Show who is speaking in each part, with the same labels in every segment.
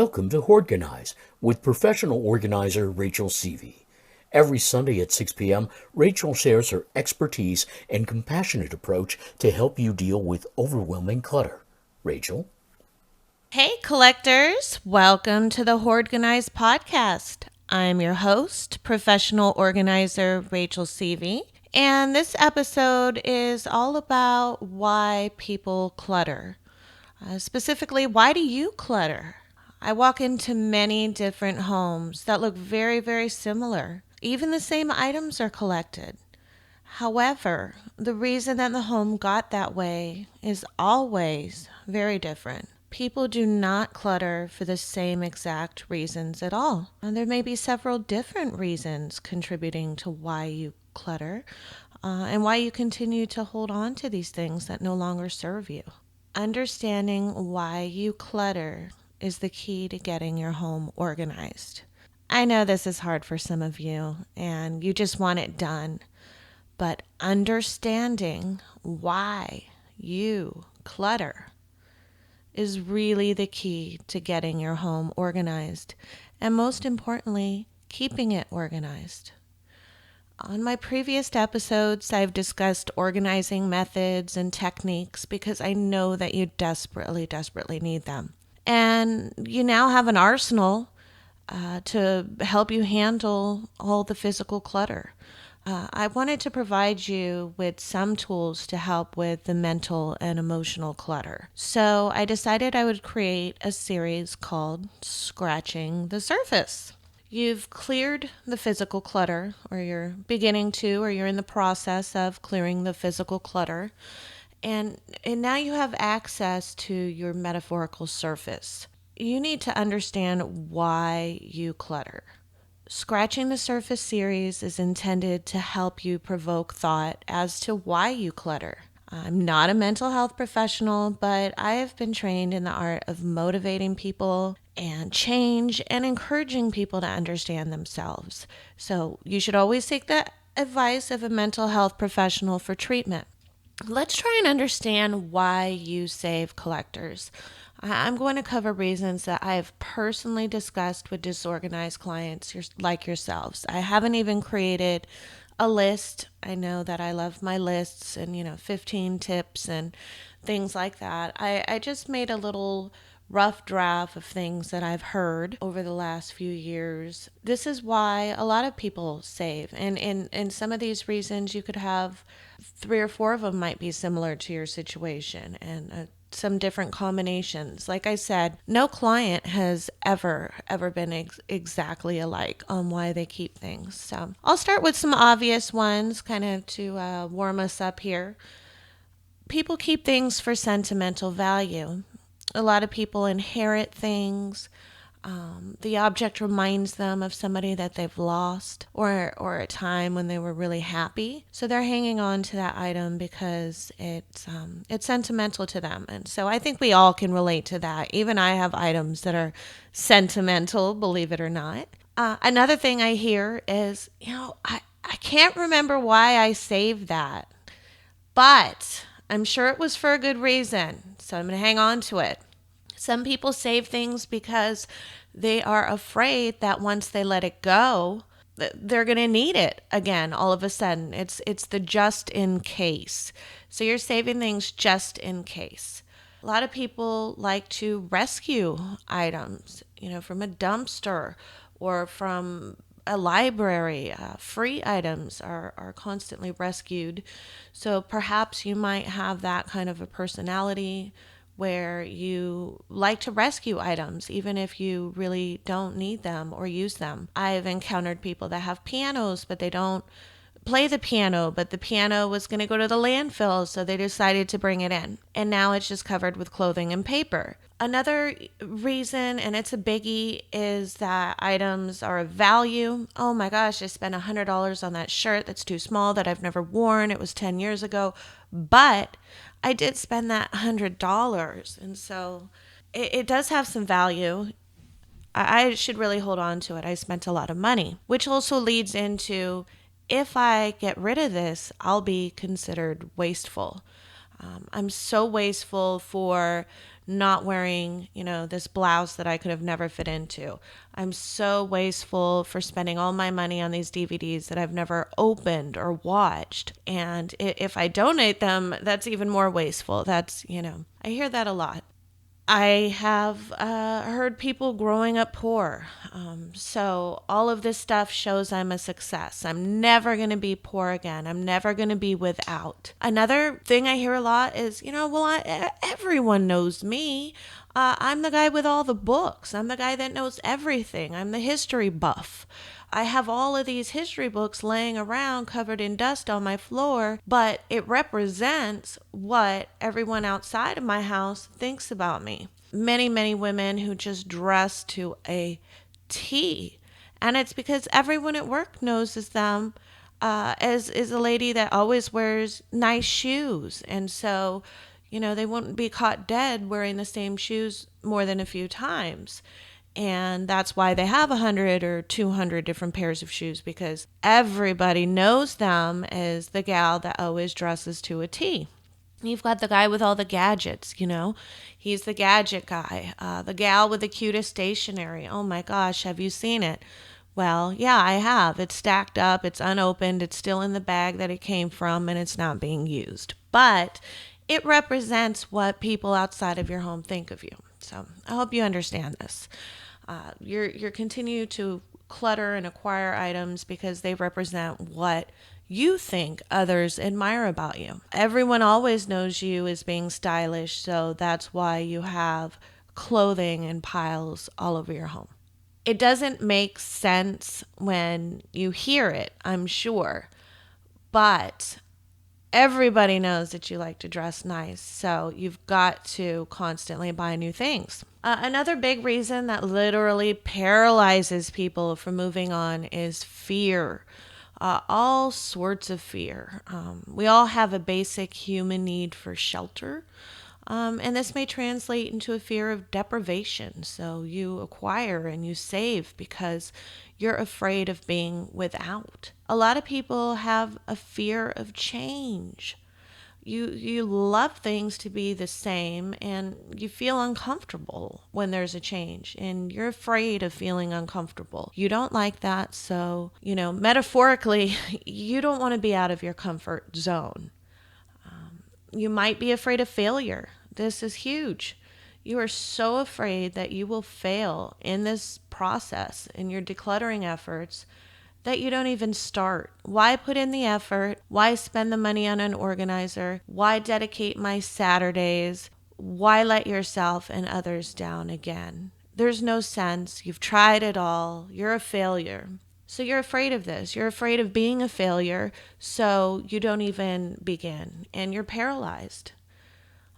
Speaker 1: Welcome to Hoardganize with Professional Organizer Rachel Seavey. Every Sunday at 6 p.m., Rachel shares her expertise and compassionate approach to help you deal with overwhelming clutter. Rachel?
Speaker 2: Hey, collectors! Welcome to the Hoardganize podcast. I'm your host, Professional Organizer Rachel Seavey, and this episode is all about why people clutter. Specifically, why do you clutter? I walk into many different homes that look very, very similar. Even the same items are collected. However, the reason that the home got that way is always very different. People do not clutter for the same exact reasons at all. And there may be several different reasons contributing to why you clutter and why you continue to hold on to these things that no longer serve you. Understanding why you clutter is the key to getting your home organized. I know this is hard for some of you and you just want it done, but understanding why you clutter is really the key to getting your home organized and, most importantly, keeping it organized. On my previous episodes, I've discussed organizing methods and techniques because I know that you desperately, desperately need them. And you now have an arsenal to help you handle all the physical clutter. I wanted to provide you with some tools to help with the mental and emotional clutter. So I decided I would create a series called Scratching the Surface. You've cleared the physical clutter, or you're beginning to, or you're in the process of clearing the physical clutter. And now you have access to your metaphorical surface. You need to understand why you clutter. Scratching the Surface series is intended to help you provoke thought as to why you clutter. I'm not a mental health professional, but I have been trained in the art of motivating people and change and encouraging people to understand themselves. So you should always seek the advice of a mental health professional for treatment. Let's try and understand why you save collectors. I'm going to cover reasons that I have personally discussed with disorganized clients like yourselves. I haven't even created a list. I know that I love my lists and, 15 tips and things like that. I just made a little rough draft of things that I've heard over the last few years. This is why a lot of people save. And in some of these reasons, you could have 3 or 4 of them might be similar to your situation, and some different combinations. Like I said, no client has ever been exactly alike on why they keep things. So I'll start with some obvious ones kind of to warm us up here. People keep things for sentimental value. A lot of people inherit things. The object reminds them of somebody that they've lost or a time when they were really happy. So they're hanging on to that item because it's sentimental to them. And so I think we all can relate to that. Even I have items that are sentimental, believe it or not. Another thing I hear is, I can't remember why I saved that, but I'm sure it was for a good reason. So I'm going to hang on to it. Some people save things because they are afraid that once they let it go, they're going to need it again all of a sudden. It's the just in case. So you're saving things just in case. A lot of people like to rescue items, from a dumpster or from a library. Free items are constantly rescued. So perhaps you might have that kind of a personality where you like to rescue items even if you really don't need them or use them. I've encountered people that have pianos, but they don't play the piano, but the piano was going to go to the landfill, so they decided to bring it in. And now it's just covered with clothing and paper. Another reason, and it's a biggie, is that items are of value. Oh my gosh, I spent $100 on that shirt that's too small that I've never worn. It was 10 years ago, but I did spend that $100. And so it does have some value. I should really hold on to it. I spent a lot of money, which also leads into, if I get rid of this, I'll be considered wasteful. I'm so wasteful for not wearing, this blouse that I could have never fit into. I'm so wasteful for spending all my money on these DVDs that I've never opened or watched. And if I donate them, that's even more wasteful. I hear that a lot. I have heard people growing up poor. So all of this stuff shows I'm a success. I'm never going to be poor again. I'm never going to be without. Another thing I hear a lot is, everyone knows me. I'm the guy with all the books. I'm the guy that knows everything. I'm the history buff. I have all of these history books laying around covered in dust on my floor, but it represents what everyone outside of my house thinks about me. Many, many women who just dress to a T. And it's because everyone at work knows as them as is a lady that always wears nice shoes. And so, they wouldn't be caught dead wearing the same shoes more than a few times. And that's why they have 100 or 200 different pairs of shoes, because everybody knows them as the gal that always dresses to a T. You've got the guy with all the gadgets, He's the gadget guy. The gal with the cutest stationery. Oh my gosh, have you seen it? Well, yeah, I have. It's stacked up, it's unopened, it's still in the bag that it came from, and it's not being used. But it represents what people outside of your home think of you. So I hope you understand this. You're continue to clutter and acquire items because they represent what you think others admire about you. Everyone always knows you as being stylish, so that's why you have clothing in piles all over your home. It doesn't make sense when you hear it, I'm sure, but everybody knows that you like to dress nice, so you've got to constantly buy new things. Another big reason that literally paralyzes people from moving on is fear. All sorts of fear. We all have a basic human need for shelter. And this may translate into a fear of deprivation. So you acquire and you save because you're afraid of being without. A lot of people have a fear of change. You love things to be the same, and you feel uncomfortable when there's a change, and you're afraid of feeling uncomfortable. You don't like that, so metaphorically you don't want to be out of your comfort zone. You might be afraid of failure. This is huge. You are so afraid that you will fail in this process, in your decluttering efforts, that you don't even start. Why put in the effort? Why spend the money on an organizer? Why dedicate my Saturdays? Why let yourself and others down again? There's no sense. You've tried it all. You're a failure. So you're afraid of this. You're afraid of being a failure, so you don't even begin, and you're paralyzed.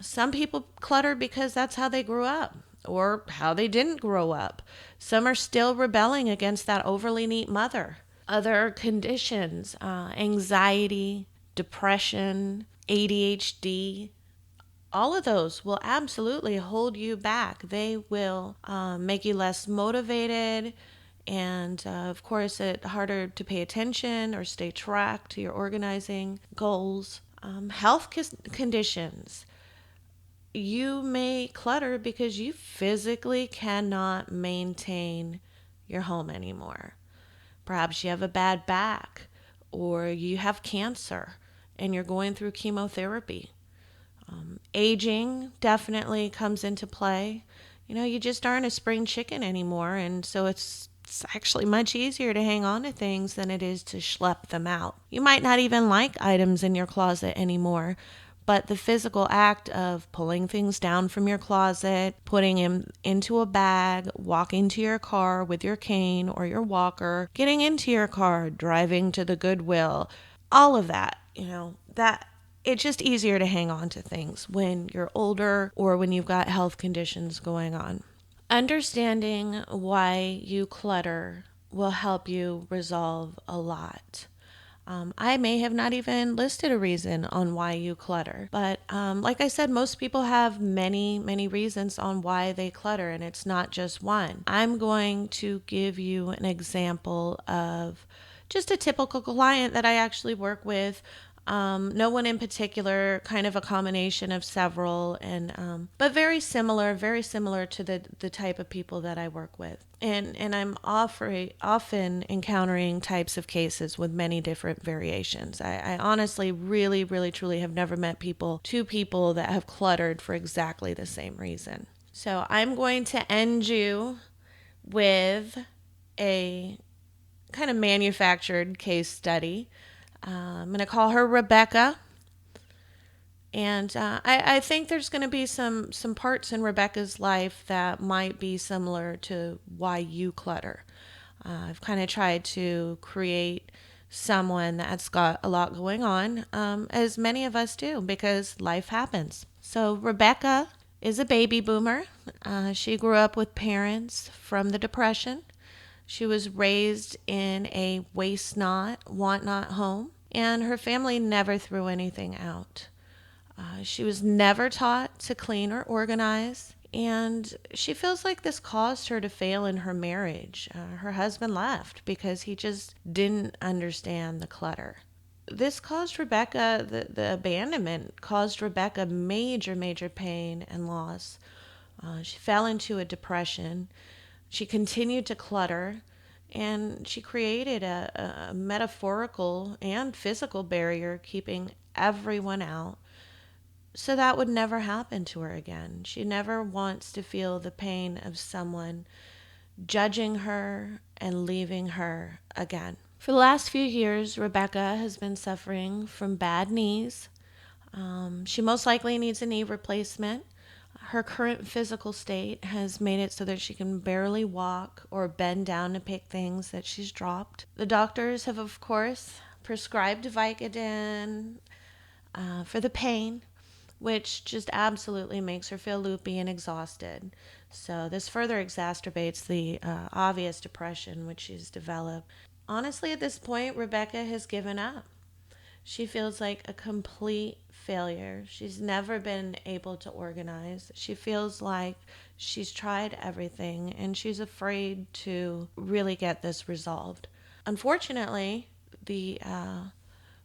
Speaker 2: Some people clutter because that's how they grew up or how they didn't grow up. Some are still rebelling against that overly neat mother. Other conditions, anxiety, depression, ADHD, all of those will absolutely hold you back. They will make you less motivated, and of course, it's harder to pay attention or stay track to your organizing goals. Health conditions. You may clutter because you physically cannot maintain your home anymore. Perhaps you have a bad back, or you have cancer and you're going through chemotherapy. Aging definitely comes into play. You just aren't a spring chicken anymore, and so it's actually much easier to hang on to things than it is to schlep them out. You might not even like items in your closet anymore, but the physical act of pulling things down from your closet, putting them into a bag, walking to your car with your cane or your walker, getting into your car, driving to the Goodwill, all of that, that it's just easier to hang on to things when you're older or when you've got health conditions going on. Understanding why you clutter will help you resolve a lot. I may have not even listed a reason on why you clutter, but like I said, most people have many, many reasons on why they clutter, and it's not just one. I'm going to give you an example of just a typical client that I actually work with. No one in particular, kind of a combination of several, and but very similar to the type of people that I work with. And I'm often encountering types of cases with many different variations. I honestly, really, really, truly have never met two people that have cluttered for exactly the same reason. So I'm going to end you with a kind of manufactured case study. I'm going to call her Rebecca. And I think there's going to be some parts in Rebecca's life that might be similar to why you clutter. I've kind of tried to create someone that's got a lot going on, as many of us do, because life happens. So, Rebecca is a baby boomer. She grew up with parents from the Depression. She was raised in a waste not, want not home, and her family never threw anything out. She was never taught to clean or organize, and she feels like this caused her to fail in her marriage. Her husband left because he just didn't understand the clutter. This caused Rebecca, the abandonment caused Rebecca major, major pain and loss. She fell into a depression. She continued to clutter, and she created a metaphorical and physical barrier keeping everyone out, so that would never happen to her again. She never wants to feel the pain of someone judging her and leaving her again. For the last few years, Rebecca has been suffering from bad knees. She most likely needs a knee replacement. Her current physical state has made it so that she can barely walk or bend down to pick things that she's dropped. The doctors have, of course, prescribed Vicodin for the pain, which just absolutely makes her feel loopy and exhausted. So, this further exacerbates the obvious depression which she's developed. Honestly, at this point, Rebecca has given up. She feels like a complete failure. She's never been able to organize. She feels like she's tried everything and she's afraid to really get this resolved. Unfortunately, the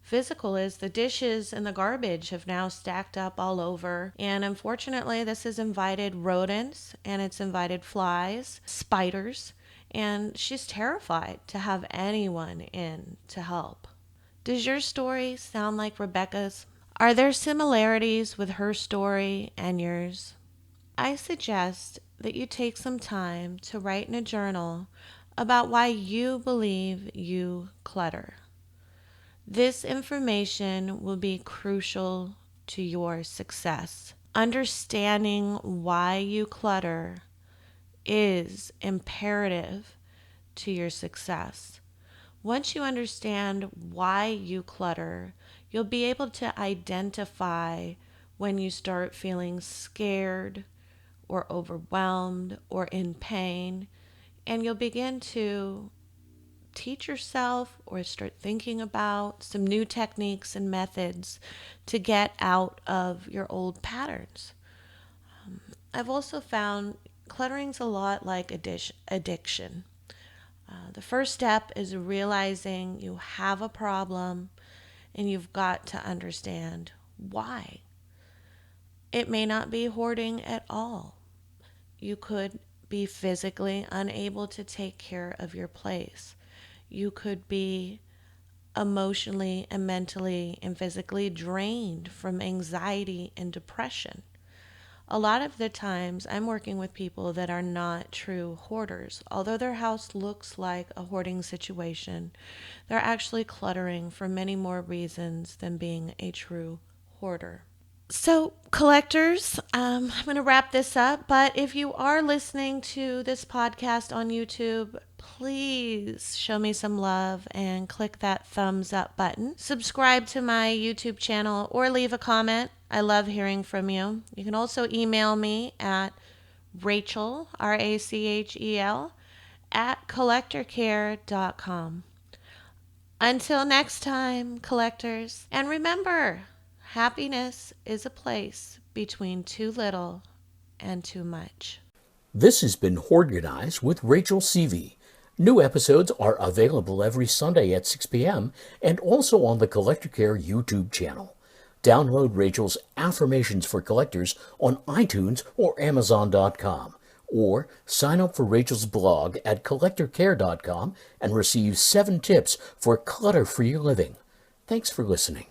Speaker 2: physical is the dishes and the garbage have now stacked up all over. And unfortunately, this has invited rodents and it's invited flies, spiders, and she's terrified to have anyone in to help. Does your story sound like Rebecca's? Are there similarities with her story and yours? I suggest that you take some time to write in a journal about why you believe you clutter. This information will be crucial to your success. Understanding why you clutter is imperative to your success. Once you understand why you clutter, you'll be able to identify when you start feeling scared or overwhelmed or in pain, and you'll begin to teach yourself or start thinking about some new techniques and methods to get out of your old patterns. I've also found cluttering's a lot like addiction. The first step is realizing you have a problem and you've got to understand why. It may not be hoarding at all. You could be physically unable to take care of your place. You could be emotionally and mentally and physically drained from anxiety and depression. A lot of the times I'm working with people that are not true hoarders. Although their house looks like a hoarding situation, they're actually cluttering for many more reasons than being a true hoarder. So, collectors, I'm going to wrap this up. But if you are listening to this podcast on YouTube, please show me some love and click that thumbs up button. Subscribe to my YouTube channel or leave a comment. I love hearing from you. You can also email me at Rachel, Rachel, at collectorcare.com. Until next time, collectors, and remember, happiness is a place between too little and too much.
Speaker 1: This has been Hoardganize with Rachel Seavey. New episodes are available every Sunday at 6 p.m. and also on the Collector Care YouTube channel. Download Rachel's Affirmations for Collectors on iTunes or Amazon.com, or sign up for Rachel's blog at collectorcare.com and receive 7 tips for clutter-free living. Thanks for listening.